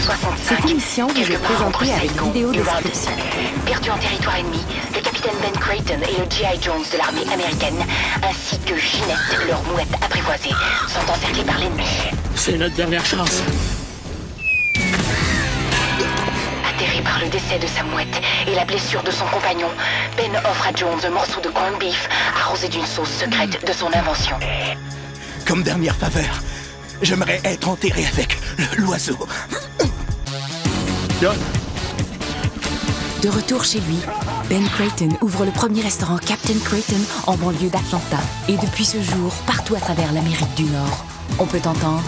65. Cette émission vous est présentée avec vidéo description. Perdu en territoire ennemi, le capitaine Ben Creighton et le G.I. Jones de l'armée américaine, ainsi que Ginette, leur mouette apprivoisée, sont encerclés par l'ennemi. C'est notre dernière chance. Atterré par le décès de sa mouette et la blessure de son compagnon, Ben offre à Jones un morceau de corned beef arrosé d'une sauce secrète de son invention. Comme dernière faveur, j'aimerais être enterré avec l'oiseau. De retour chez lui, Ben Creighton ouvre le premier restaurant Captain Creighton en banlieue d'Atlanta. Et depuis ce jour, partout à travers l'Amérique du Nord, on peut entendre...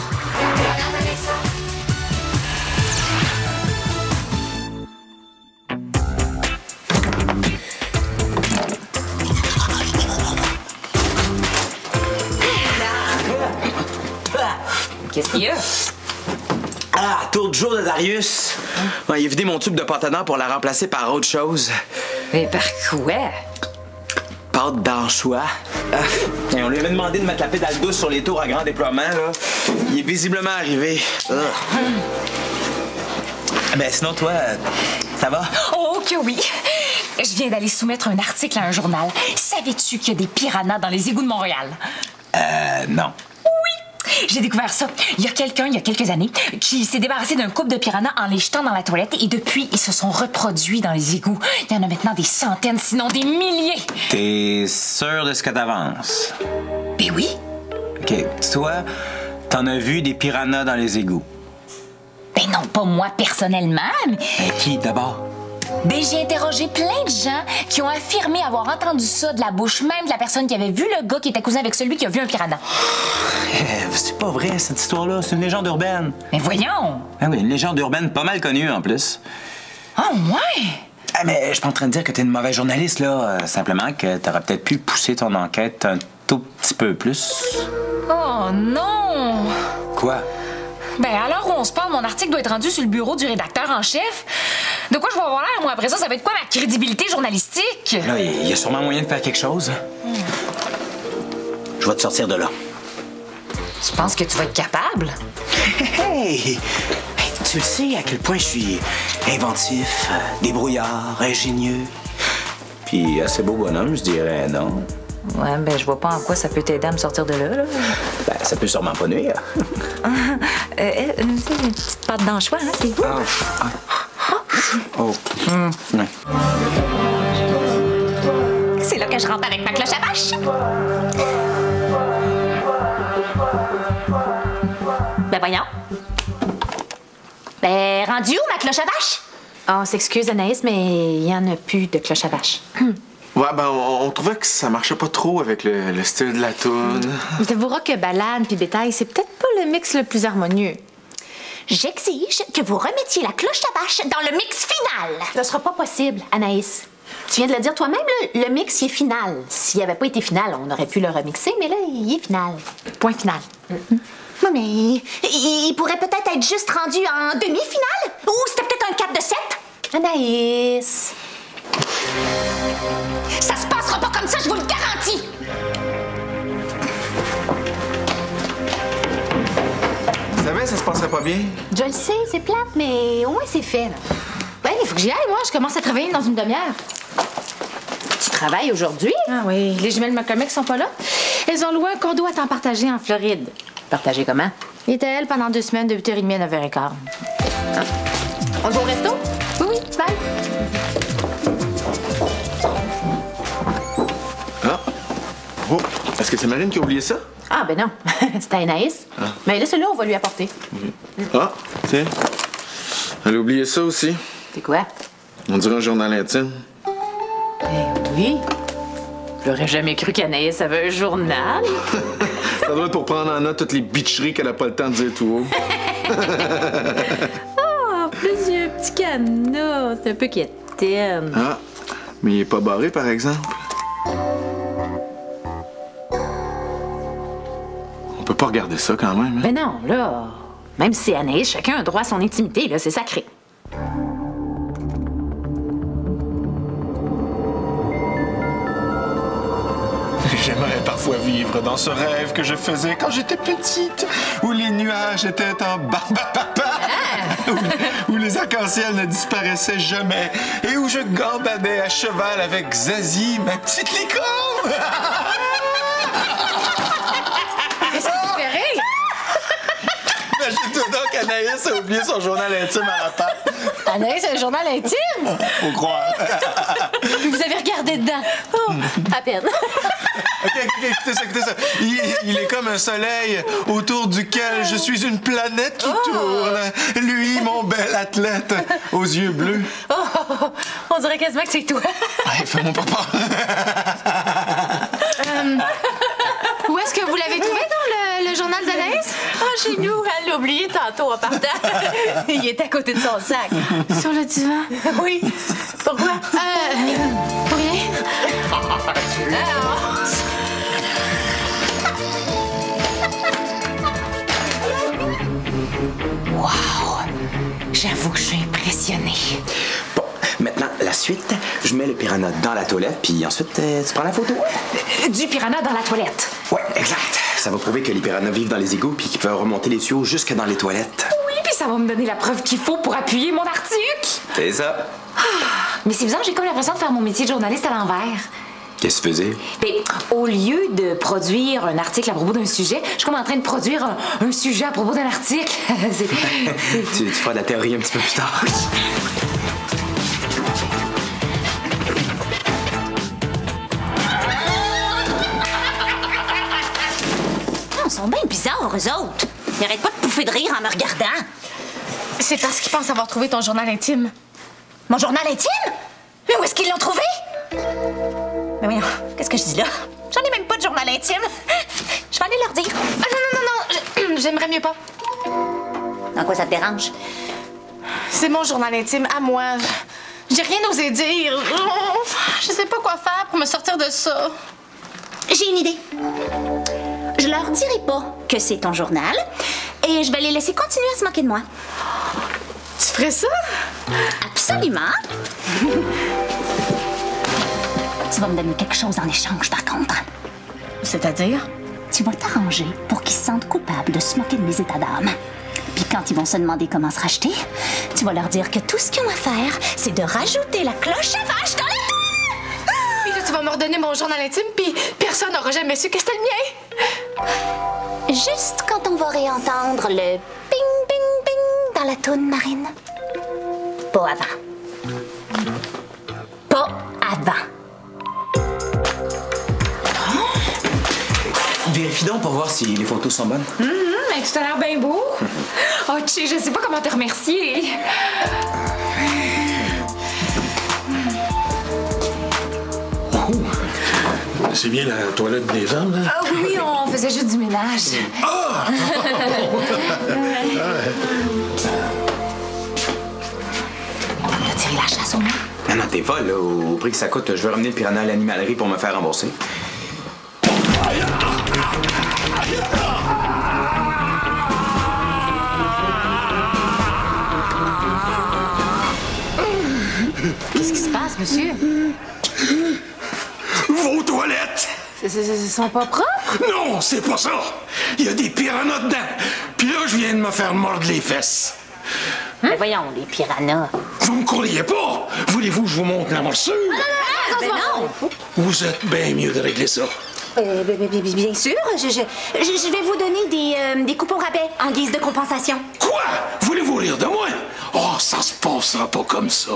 Qu'est-ce qu'il y a? Ah, tour de jour de Darius. Ouais, il a vidé mon tube de pâte pour la remplacer par autre chose. Mais par quoi? Pâte d'anchois. Et on lui avait demandé de mettre la pédale douce sur les tours à grand déploiement, là. Il est visiblement arrivé. Ben sinon, toi, ça va? Oh que oui! Je viens d'aller soumettre un article à un journal. Savais-tu qu'il y a des piranhas dans les égouts de Montréal? Non. J'ai découvert ça. Il y a quelqu'un, il y a quelques années, qui s'est débarrassé d'un couple de piranhas en les jetant dans la toilette et depuis, ils se sont reproduits dans les égouts. Il y en a maintenant des centaines, sinon des milliers. T'es sûr de ce que t'avances? Ben oui. OK. Toi, t'en as vu des piranhas dans les égouts? Ben non, pas moi personnellement, mais... Ben qui, d'abord? Ben, j'ai interrogé plein de gens qui ont affirmé avoir entendu ça de la bouche même de la personne qui avait vu le gars qui était cousin avec celui qui a vu un piranha. C'est pas vrai, cette histoire-là. C'est une légende urbaine. Mais voyons! Ah oui, une légende urbaine pas mal connue, en plus. Oh, ouais! Ah, mais je suis pas en train de dire que t'es une mauvaise journaliste, là. Simplement que t'aurais peut-être pu pousser ton enquête un tout petit peu plus. Oh, non! Quoi? Ben, à l'heure où on se parle, mon article doit être rendu sur le bureau du rédacteur en chef. De quoi je vais avoir l'air, moi, après ça? Ça va être quoi ma crédibilité journalistique? Là, il y a sûrement moyen de faire quelque chose. Je vais te sortir de là. Tu penses que tu vas être capable? Hey! Tu le sais à quel point je suis inventif, débrouillard, ingénieux. Puis assez beau bonhomme, je dirais, non? Ouais, ben, je vois pas en quoi ça peut t'aider à me sortir de là. Ben, ça peut sûrement pas nuire. Une petite pâte d'anchois, hein, c'est vous? Oh. Ouais. C'est là que je rentre avec ma cloche à vache. Ben voyons. Ben, rendu où, ma cloche à vache? Oh, on s'excuse, Anaïs, mais il y en a plus de cloche à vache. Ouais, ben, on trouvait que ça marchait pas trop avec le style de la toune. Je t'avouerai que ballade puis bétail, c'est peut-être pas le mix le plus harmonieux. J'exige que vous remettiez la cloche à vache dans le mix final. Ce sera pas possible, Anaïs. Tu viens de le dire toi-même, le mix, il est final. S'il avait pas été final, on aurait pu le remixer, mais là, il est final. Point final. Oui, mais il pourrait peut-être être juste rendu en demi-finale. Ou c'était peut-être un 4 de 7. Anaïs. Ça se passera pas comme ça, je vous le garantis. Tu savais, ça se passerait pas bien. Je le sais, c'est plate, mais au moins c'est fait, là. Ben, il faut que j'y aille, moi. Je commence à travailler dans une demi-heure. Tu travailles aujourd'hui? Ah oui, les jumelles McCormick sont pas là. Elles ont loué un condo à temps partagé en Floride. Partagé comment? Il était elle pendant 2 semaines de 8h30 à 9h15. Ah. On va au resto? Oui, oui, bye. Ah. Oh, est-ce que c'est Marine qui a oublié ça? Ah, ben non. C'était Anaïs. Ah. Mais là, celui-là, on va lui apporter. Ah, tiens. Elle a oublié ça aussi. C'est quoi? On dirait un journal intime. Eh oui. J'aurais jamais cru qu'Anaïs avait un journal. Ça doit être pour prendre en note toutes les bitcheries qu'elle a pas le temps de dire tout haut. Ah, en plus, il y a un petit cadenas. C'est un peu quétaine. Ah, mais il est pas barré, par exemple. On peut pas regarder ça quand même, hein? Ben non, là. Même si c'est Anaïs, chacun a droit à son intimité, là. C'est sacré. J'aimerais parfois vivre dans ce rêve que je faisais quand j'étais petite, où les nuages étaient en barbapapa. où les arcs-en-ciel ne disparaissaient jamais et où je gambadais à cheval avec Zazie, ma petite licorne. Qu'est-ce qui te fait rire? Imagine-toi donc Anaïs a oublié son journal intime à la patte. Anaïs, un journal intime? Faut croire. Puis vous avez regardé dedans? Oh, à peine. OK, écoutez ça. Il est comme un soleil autour duquel je suis une planète qui tourne. Lui, mon bel athlète, aux yeux bleus. Oh, on dirait quasiment que c'est toi. Hey, fais-moi pas peur. Où est-ce que vous l'avez trouvé dans le journal d'Anaïs? Chez nous, elle l'a oublié tantôt en partant. Il est à côté de son sac. Sur le divan? Oui. Pourquoi? Pour rien. Wow! J'avoue que je suis impressionnée. Bon, maintenant, la suite, je mets le piranha dans la toilette, puis ensuite, tu prends la photo. Du piranha dans la toilette. Ouais, exact. Ça va prouver que les piranhas vivent dans les égouts puis qu'ils peuvent remonter les tuyaux jusque dans les toilettes. Oui, puis ça va me donner la preuve qu'il faut pour appuyer mon article. C'est ça. Mais c'est bizarre, j'ai comme l'impression de faire mon métier de journaliste à l'envers. Qu'est-ce que tu faisais? Ben, au lieu de produire un article à propos d'un sujet, je suis comme en train de produire un sujet à propos d'un article. tu feras de la théorie un petit peu plus tard. Ils sont bien bizarres, eux autres. Ils n'arrêtent pas de pouffer de rire en me regardant. C'est parce qu'ils pensent avoir trouvé ton journal intime. Mon journal intime? Mais où est-ce qu'ils l'ont trouvé? Mais voyons, qu'est-ce que je dis là? J'en ai même pas de journal intime. Je vais aller leur dire. Ah, non, j'aimerais mieux pas. En quoi ça te dérange? C'est mon journal intime à moi. J'ai rien osé dire. Je sais pas quoi faire pour me sortir de ça. J'ai une idée. Je leur dirai pas que c'est ton journal et je vais les laisser continuer à se moquer de moi. Tu ferais ça? Absolument. Tu vas me donner quelque chose en échange, par contre. C'est-à-dire? Tu vas t'arranger pour qu'ils se sentent coupables de se moquer de mes états d'âme. Puis quand ils vont se demander comment se racheter, tu vas leur dire que tout ce qu'ils ont à faire, c'est de rajouter la cloche à vache dans la tête. Puis là, tu vas me redonner mon journal intime, puis personne n'aura jamais su que c'était le mien. Juste quand on va réentendre le ping, ping, ping dans la toune marine. Pas avant. Pas avant. Vérifie donc pour voir si les photos sont bonnes. Mais tu as l'air bien beau. Oh, tu sais, je sais pas comment te remercier. C'est bien la toilette des hommes, là? Ah oui, on faisait juste du ménage. Ah! On a tiré la chasse au nain. Non, t'es folle, là. Au prix que ça coûte, je vais ramener le piranha à l'animalerie pour me faire rembourser. Qu'est-ce qui se passe, monsieur? Vos toilettes! Ils sont pas propres? Non, c'est pas ça! Il y a des piranhas dedans! Puis là, je viens de me faire mordre les fesses. Mais voyons, les piranhas. Vous me croyez pas? Voulez-vous que je vous montre la morsure? Non! Vous êtes bien mieux de régler ça. Bien sûr, je vais vous donner des coupons rabais en guise de compensation. Quoi? Voulez-vous rire de moi? Oh, ça se passera pas comme ça.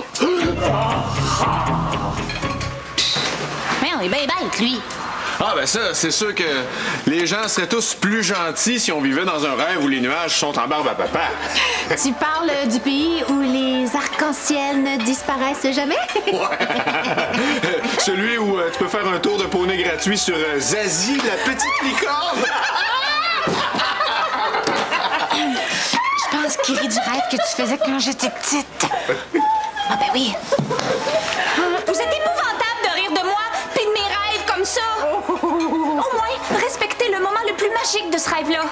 Mais on est bien bête, lui. Ah, ben ça, c'est sûr que les gens seraient tous plus gentils si on vivait dans un rêve où les nuages sont en barbe à papa. Tu parles du pays où les arcs-en-ciel ne disparaissent jamais? Celui où tu peux faire un tour de poney gratuit sur Zazie, la petite licorne. Je pense qu'il rit du rêve que tu faisais quand j'étais petite. Ah ben oui. Vous êtes épouvantable de rire de moi puis de mes rêves comme ça. Au moins, respectez le moment le plus magique de ce rêve-là.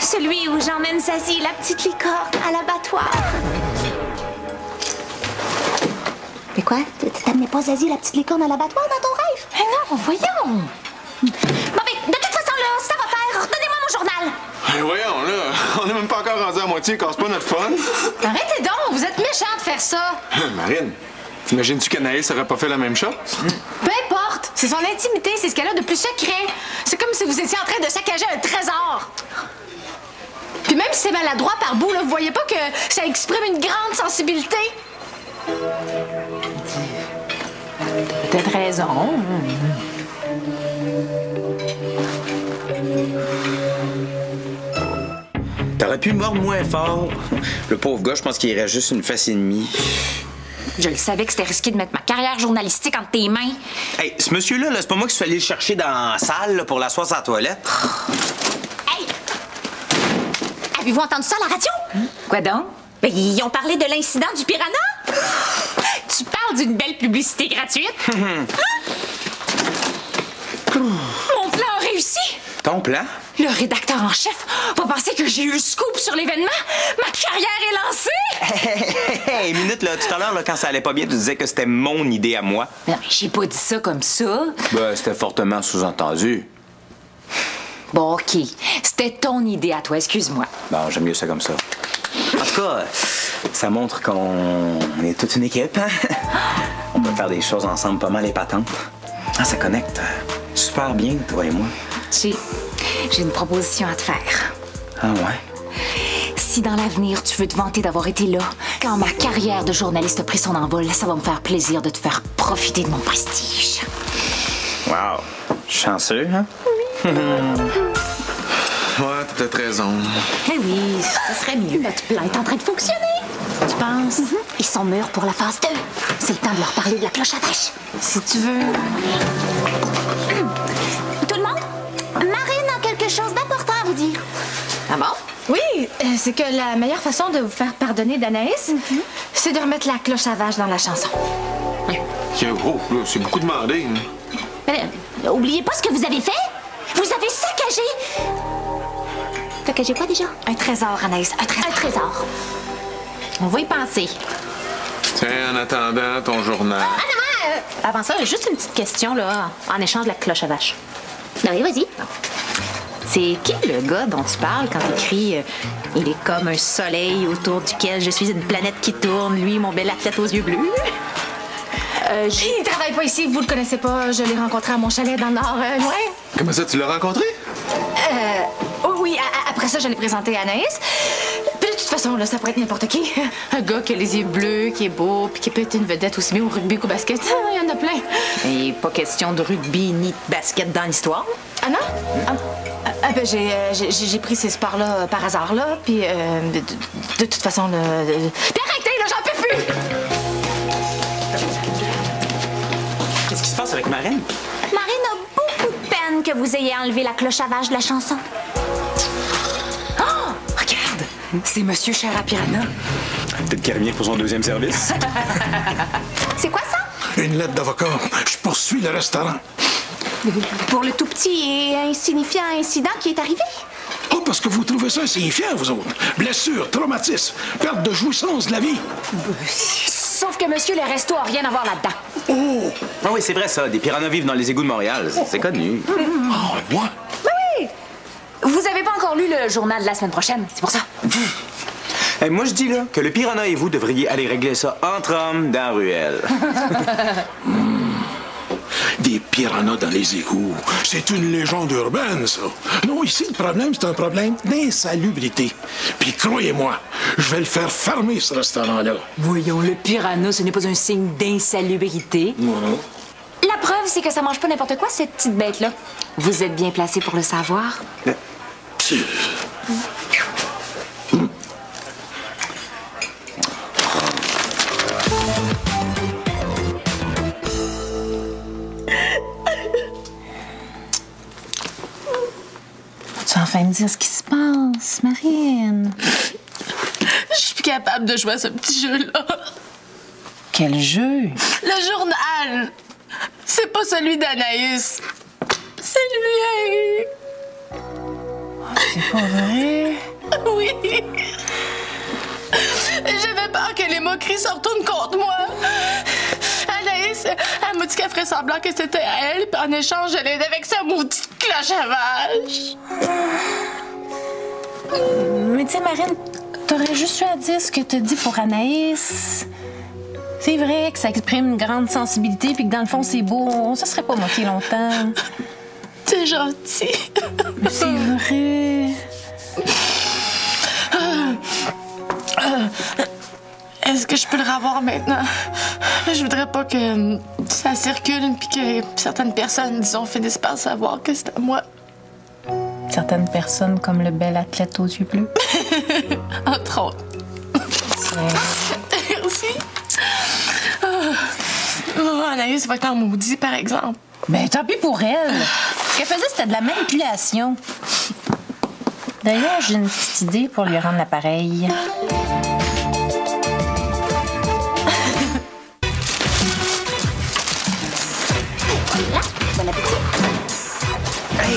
Celui où j'emmène Zazie, la petite licorne, à l'abattoir. Mais quoi? T'amenais pas Zazie, la petite licorne, à l'abattoir dans ton rêve? Mais non, voyons! Bon, mais de toute façon, là, ça va faire. Redonnez-moi mon journal. Ben voyons, là, on n'est même pas encore rendu à moitié, casse pas notre fun. Arrêtez donc, vous êtes méchant de faire ça. Marine, t'imagines-tu qu'Anaïs aurait pas fait la même chose? Peu importe, c'est son intimité, c'est ce qu'elle a de plus secret. C'est comme si vous étiez en train de saccager un trésor. Puis même si c'est maladroit par bout, là, vous voyez pas que ça exprime une grande sensibilité? Peut-être raison. T'aurais pu mordre moins fort. Le pauvre gars, je pense qu'il irait juste une face et demie. Je le savais que c'était risqué de mettre ma carrière journalistique entre tes mains. Hey, ce monsieur-là, c'est pas moi qui suis allé le chercher dans la salle là, pour l'asseoir sur la toilette. Hey! Avez-vous entendu ça à la radio? Quoi donc? Ben, ils ont parlé de l'incident du piranha. Tu parles d'une belle publicité gratuite? Mon plan a réussi! Ton plan? Le rédacteur en chef va penser que j'ai eu le scoop sur l'événement. Ma carrière est lancée! Hey, minute, là, tout à l'heure, là, quand ça allait pas bien, tu disais que c'était mon idée à moi. Non, mais j'ai pas dit ça comme ça. Ben, c'était fortement sous-entendu. Bon, OK. C'était ton idée à toi, excuse-moi. Bon, j'aime mieux ça comme ça. En tout cas, ça montre qu'on est toute une équipe, hein? On peut faire des choses ensemble pas mal épatantes. Ah, ça connecte super bien, toi et moi. J'ai une proposition à te faire. Ah ouais? Si dans l'avenir, tu veux te vanter d'avoir été là, quand ma carrière de journaliste a pris son envol, ça va me faire plaisir de te faire profiter de mon prestige. Wow! Chanceux, hein? Ouais, t'as peut-être raison. Eh oui, ça serait mieux. Notre plan est en train de fonctionner. Tu penses? Ils sont mûrs pour la phase 2. C'est le temps de leur parler de la cloche à vache. Si tu veux. Tout le monde? Marine a quelque chose d'important à vous dire. Ah bon? Oui, c'est que la meilleure façon de vous faire pardonner d'Anaïs, c'est de remettre la cloche à vache dans la chanson. Oh, là, c'est beaucoup demandé. Hein. Mais, oubliez pas ce que vous avez fait. Vous avez saccagé. Saccagé quoi déjà? Un trésor, Anaïs, un trésor. Un trésor. On va y penser. Tiens, en attendant ton journal. Avant ça, juste une petite question, là, en échange de la cloche à vache. Oui, vas-y. C'est qui le gars dont tu parles quand t'écris il est comme un soleil autour duquel je suis une planète qui tourne, lui, mon bel athlète aux yeux bleus? Il travaille pas ici, vous le connaissez pas. Je l'ai rencontré à mon chalet dans le Nord, loin. Comment ça, tu l'as rencontré? Oui, après ça, je l'ai présenté à Anaïs. Puis de toute façon, là, ça pourrait être n'importe qui. Un gars qui a les yeux bleus, qui est beau, puis qui peut être une vedette aussi bien au rugby qu'au basket. Il y en a plein. Et pas question de rugby ni de basket dans l'histoire. Ah non? Ben, j'ai pris ces sports-là par hasard, là. Puis de toute façon, là... Puis arrêtez, là, j'en peux plus! Qu'est-ce qui se passe avec Marine? Marine a beaucoup de peine que vous ayez enlevé la cloche à vache de la chanson. Oh! Regarde! C'est Monsieur Charapirana. Peut-être qu'il revient pour son deuxième service. C'est quoi ça? Une lettre d'avocat. Je poursuis le restaurant. Pour le tout petit et insignifiant incident qui est arrivé? Oh, parce que vous trouvez ça insignifiant, vous autres. Blessure, traumatisme, perte de jouissance de la vie. Sauf que Monsieur le resto a rien à voir là-dedans. Oh! Ah oui, c'est vrai ça. Des piranhas vivent dans les égouts de Montréal. C'est connu. Oh, moi? Oui! Vous avez pas encore lu le journal de la semaine prochaine, c'est pour ça. Hey, moi, je dis là que le piranha et vous devriez aller régler ça entre hommes dans la ruelle. Des piranhas dans les égouts. C'est une légende urbaine, ça. Non, ici, le problème, c'est un problème d'insalubrité. Puis croyez-moi, je vais le faire fermer, ce restaurant-là. Voyons, le piranha, ce n'est pas un signe d'insalubrité. Non. La preuve, c'est que ça mange pas n'importe quoi, cette petite bête-là. Vous êtes bien placé pour le savoir. Tu vas enfin me dire ce qui se passe, Marine? Je suis plus capable de jouer à ce petit jeu-là. Quel jeu? Le journal! C'est pas celui d'Anaïs. C'est le mien. C'est pas vrai? Oui. J'avais peur que les moqueries se retournent contre moi. Anaïs, elle m'a dit qu'elle ferait semblant que c'était à elle, puis en échange, je l'aidais avec sa maudite cloche à vache. Mais tu sais, Marine, t'aurais juste eu à dire ce que t'as dit pour Anaïs. C'est vrai que ça exprime une grande sensibilité puis que dans le fond, c'est beau. On se serait pas moqué longtemps. T'es gentil. Mais c'est vrai. Est-ce que je peux le revoir maintenant? Je voudrais pas que ça circule puis que certaines personnes, disons, finissent par savoir que c'est à moi. Certaines personnes comme le bel athlète aux yeux bleus. Entre autres. Merci. Oh, Anaïs va être en maudit, par exemple. Ben, tant pis pour elle. Ce qu'elle faisait, c'était de la manipulation. D'ailleurs, j'ai une petite idée pour lui rendre l'appareil. Bon appétit. Hey!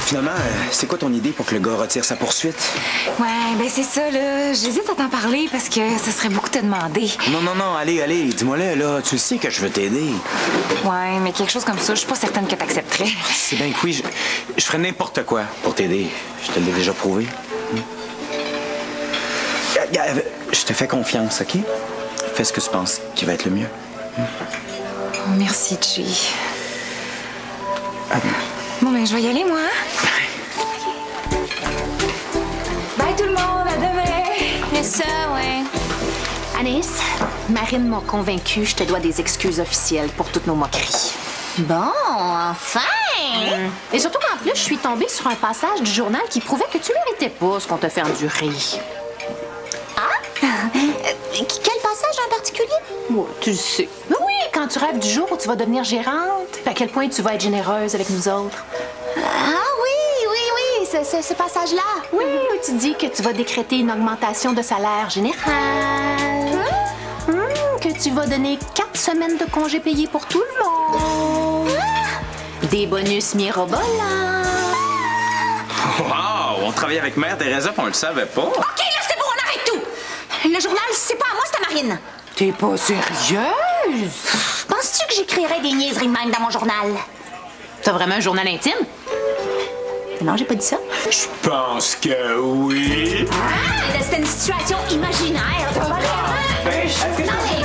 Finalement, c'est quoi ton idée pour que le gars retire sa poursuite? Ouais, ben c'est ça, là. J'hésite à t'en parler parce que ce serait beaucoup te demander. Non, allez, dis-moi-le, là. Tu sais que je veux t'aider. Ouais, mais quelque chose comme ça, je suis pas certaine que t'accepterais. C'est bien que oui, je ferais n'importe quoi pour t'aider. Je te l'ai déjà prouvé. Je te fais confiance, OK? Fais ce que tu penses qui va être le mieux. Oh, merci, Chi. Bon, ben, je vais y aller, moi. Bye, tout le monde. À demain. Mais ça, ouais. Anaïs, Marine m'a convaincue. Je te dois des excuses officielles pour toutes nos moqueries. Bon, enfin! Et surtout qu'en plus, je suis tombée sur un passage du journal qui prouvait que tu méritais pas ce qu'on te fait endurer. Quel passage en particulier? Oh, tu le sais. Mais oui, quand tu rêves du jour où tu vas devenir gérante, puis à quel point tu vas être généreuse avec nous autres. Ah oui, ce passage-là. Oui, où tu dis que tu vas décréter une augmentation de salaire générale. Que tu vas donner 4 semaines de congés payés pour tout le monde. Des bonus mirobolants. Wow! On travaille avec Mère Teresa puis on le savait pas. OK, là, c'est bon, on arrête tout. Le journal, c'est pas à moi, c'est à Marine. T'es pas sérieuse? Penses-tu que j'écrirais des niaiseries de même dans mon journal? T'as vraiment un journal intime? Non, j'ai pas dit ça. Je pense que oui. Ah, c'était une situation imaginaire. T'as pas l'air. Non, mais...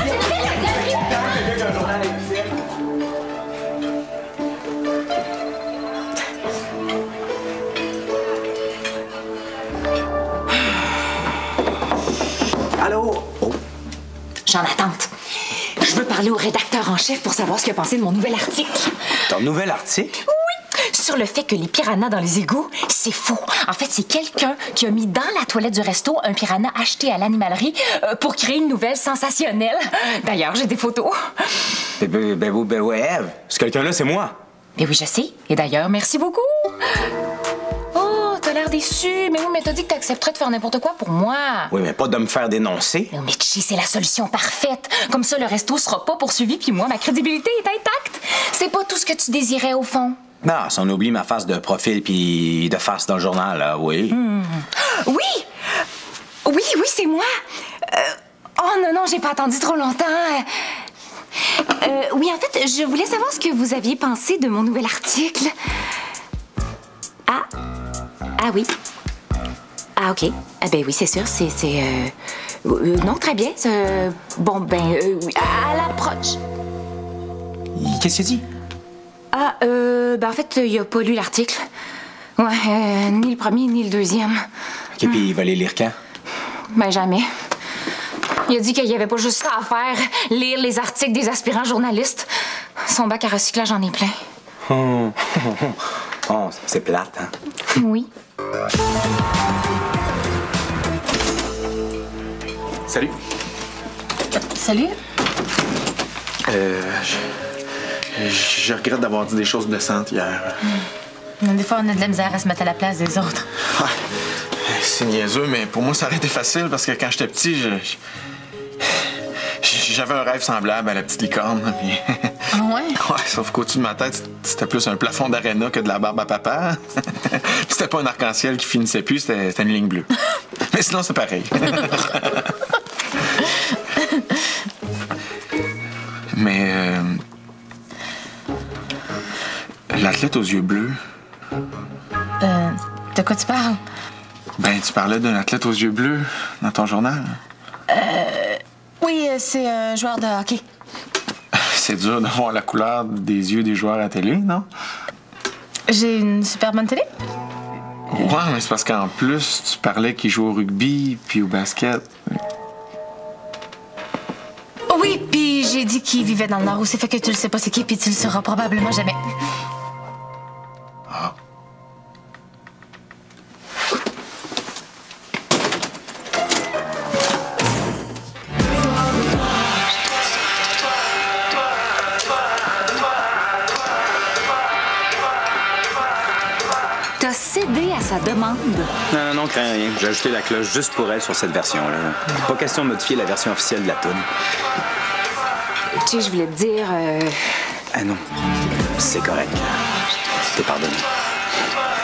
Allô? Oh. J'en attente. Je veux parler au rédacteur en chef pour savoir ce qu'il a pensé de mon nouvel article. Ton nouvel article? Oui, sur le fait que les piranhas dans les égouts, c'est faux. En fait, c'est quelqu'un qui a mis dans la toilette du resto un piranha acheté à l'animalerie pour créer une nouvelle sensationnelle. D'ailleurs, j'ai des photos. Ben ouais, ce quelqu'un-là, c'est moi. Mais oui, je sais. Et d'ailleurs, merci beaucoup. Oh, t'as l'air déçu. Mais oui, mais t'as dit que t'accepterais de faire n'importe quoi pour moi. Oui, mais pas de me faire dénoncer. Mais Chi, c'est la solution parfaite. Comme ça, le resto sera pas poursuivi, puis moi, ma crédibilité est intacte. C'est pas tout ce que tu désirais, au fond. Non, si on oublie ma face de profil puis de face dans le journal, là, oui. Oui, c'est moi. Oh non, j'ai pas attendu trop longtemps. Oui, en fait, je voulais savoir ce que vous aviez pensé de mon nouvel article. Ah oui. Ah, OK. Ah ben oui, c'est sûr, non, très bien. Bon, ben, oui, à l'approche. Qu'est-ce qu'il dit? Ben en fait, il a pas lu l'article. Ouais, ni le premier, ni le deuxième. OK, puis il va les lire quand? Ben jamais. Il a dit qu'il y avait pas juste ça à faire, lire les articles des aspirants journalistes. Son bac à recyclage, j'en ai plein. Oh, c'est plate, hein? Oui. Salut. Salut. Je regrette d'avoir dit des choses blessantes hier. Des fois, on a de la misère à se mettre à la place des autres. Ouais, c'est niaiseux, mais pour moi, ça aurait été facile parce que quand j'étais petit, j'avais un rêve semblable à la petite licorne. Puis... Ah ouais? Ouais, sauf qu'au-dessus de ma tête, c'était plus un plafond d'aréna que de la barbe à papa. Puis c'était pas un arc-en-ciel qui finissait plus, c'était une ligne bleue. Mais sinon, c'est pareil. Mais... l'athlète aux yeux bleus... De quoi tu parles? Ben, tu parlais d'un athlète aux yeux bleus dans ton journal. Oui, c'est un joueur de hockey. C'est dur de voir la couleur des yeux des joueurs à télé, non? J'ai une super bonne télé. Ouais, mais c'est parce qu'en plus, tu parlais qu'il joue au rugby puis au basket. Oui, puis j'ai dit qu'il vivait dans le Nord aussi, fait que tu le sais pas c'est qui, puis tu le sauras probablement jamais. Ah. T'as cédé à sa demande. Non, crains rien. J'ai ajouté la cloche juste pour elle sur cette version-là. Pas question de modifier la version officielle de la toune. Tu sais, je voulais te dire... Ah non, c'est correct. T'es pardonné.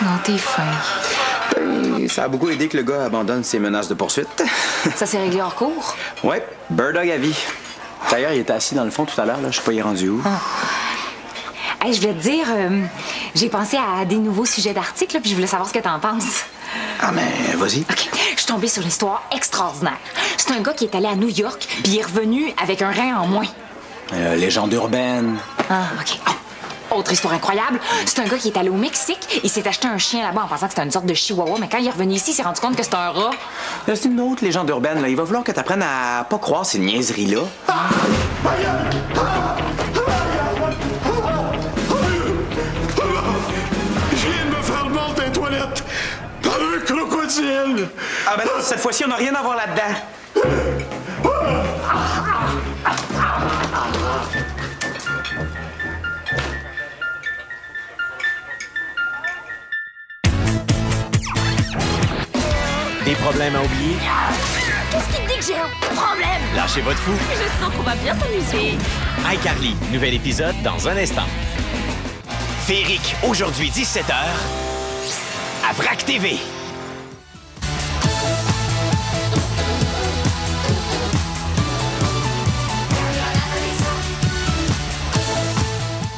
Non, t'es fin. Et ça a beaucoup aidé que le gars abandonne ses menaces de poursuite. Ça s'est réglé hors cours? Ouais, Bird Dog à vie. D'ailleurs, il était assis dans le fond tout à l'heure, là. Je sais pas, il est rendu où? Hey, je voulais te dire, j'ai pensé à des nouveaux sujets d'articles, puis je voulais savoir ce que t'en penses. Ah, mais vas-y. OK. Je suis tombée sur une histoire extraordinaire. C'est un gars qui est allé à New York, puis il est revenu avec un rein en moins. Légende urbaine. Ah, OK. Autre histoire incroyable, c'est un gars qui est allé au Mexique, il s'est acheté un chien là-bas en pensant que c'était une sorte de chihuahua, mais quand il est revenu ici, il s'est rendu compte que c'était un rat. Là, c'est une autre légende urbaine, là. Il va falloir que t'apprennes à pas croire ces niaiseries-là. Je viens de me faire mordre dans les toilettes par un crocodile. Ah ben non, cette fois-ci, on n'a rien à voir là-dedans. Des problèmes à oublier? Qu'est-ce qui te dit que j'ai un problème? Lâchez votre fou. Je sens qu'on va bien s'amuser. iCarly, nouvel épisode dans un instant. Féerique, aujourd'hui 17h, à VRAC TV.